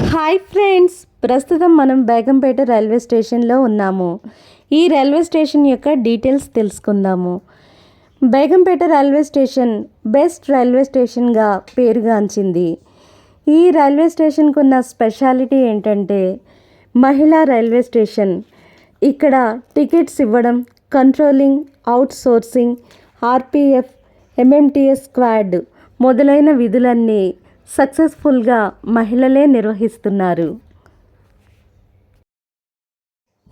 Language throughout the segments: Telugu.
హాయ్ ఫ్రెండ్స్, ప్రస్తుతం మనం బేగంపేట రైల్వే స్టేషన్లో ఉన్నాము. ఈ రైల్వే స్టేషన్ యొక్క డీటెయిల్స్ తెలుసుకుందాము. Begumpet railway station best railway స్టేషన్గా పేరుగాంచింది. ఈ రైల్వే స్టేషన్కు ఉన్న స్పెషాలిటీ ఏంటంటే మహిళా రైల్వే స్టేషన్. ఇక్కడ టికెట్స్ ఇవ్వడం, controlling, outsourcing, RPF, MMTS squad మొదలైన విధులన్నీ సక్సెస్ఫుల్గా మహిళలే నిర్వహిస్తున్నారు.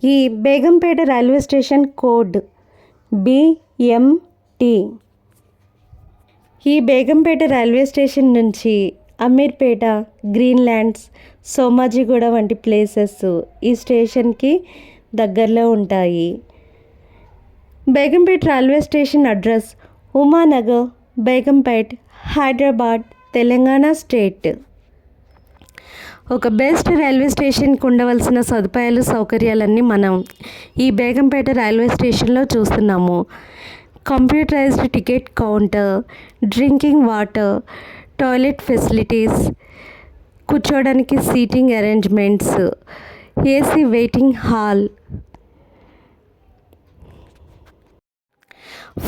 ఈ Begumpet railway station code BMT. ఈ బేగంపేట రైల్వే స్టేషన్ నుంచి అమీర్పేట, గ్రీన్లాండ్స్, సోమాజిగూడ వంటి ప్లేసెస్ ఈ స్టేషన్కి దగ్గరలో ఉంటాయి. Begumpet railway station address Umanagar, Begumpet, Hyderabad, Telangana state. ఒక బెస్ట్ రైల్వే స్టేషన్కి ఉండవలసిన సదుపాయాలు, సౌకర్యాలన్నీ మనం ఈ బేగంపేట రైల్వే స్టేషన్లో చూస్తున్నాము. Computerized ticket counter, drinking water, toilet facilities, కూర్చోవడానికి seating arrangements, AC waiting hall,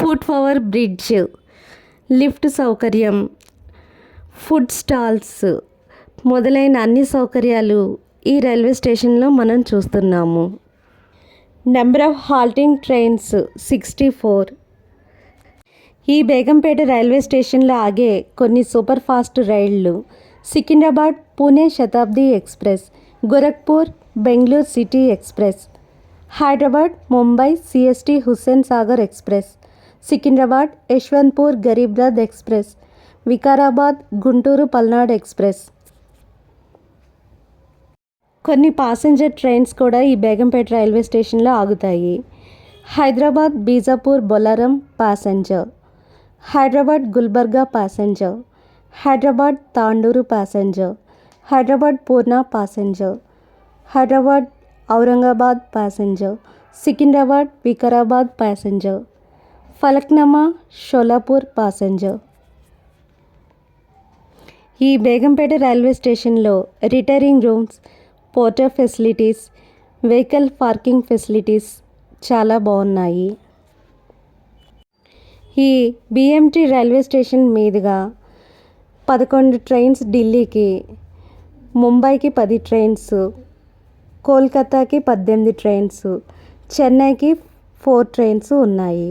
foot over bridge, lift సౌకర్యం, ఫుడ్ స్టాల్స్ మొదలైన అన్ని సౌకర్యాలు ఈ రైల్వే స్టేషన్లో మనం చూస్తున్నాము. Number of halting trains 64. ఈ బేగంపేట రైల్వే స్టేషన్లో ఆగే కొన్ని సూపర్ ఫాస్ట్ రైళ్లు Secunderabad Pune Shatabdi express, Gorakhpur Bengaluru city express, Hyderabad Mumbai CST Hussain Sagar express, Secunderabad Yesvantpur Garib Rath express, Vikarabad Guntur Palnadu express. కొన్ని ప్యాసింజర్ ట్రైన్స్ కూడా ఈ బేగంపేట రైల్వే స్టేషన్లో ఆగుతాయి. Hyderabad Bijapur Bolarum passenger, Hyderabad Gulbarga passenger, Hyderabad Tandur passenger, Hyderabad Purna passenger, Hyderabad Aurangabad passenger, Secunderabad Vikarabad passenger, Falaknuma Sholapur passenger. ఈ బేగంపేట రైల్వే స్టేషన్లో retiring rooms, porter facilities, vehicle parking facilities చాలా బాగున్నాయి. ఈ BMT రైల్వే స్టేషన్ మీదుగా 11 ట్రైన్స్ ఢిల్లీకి, ముంబైకి 10 ట్రైన్స్, కోల్కతాకి 18 ట్రైన్స్, చెన్నైకి 4 ట్రైన్స్ ఉన్నాయి.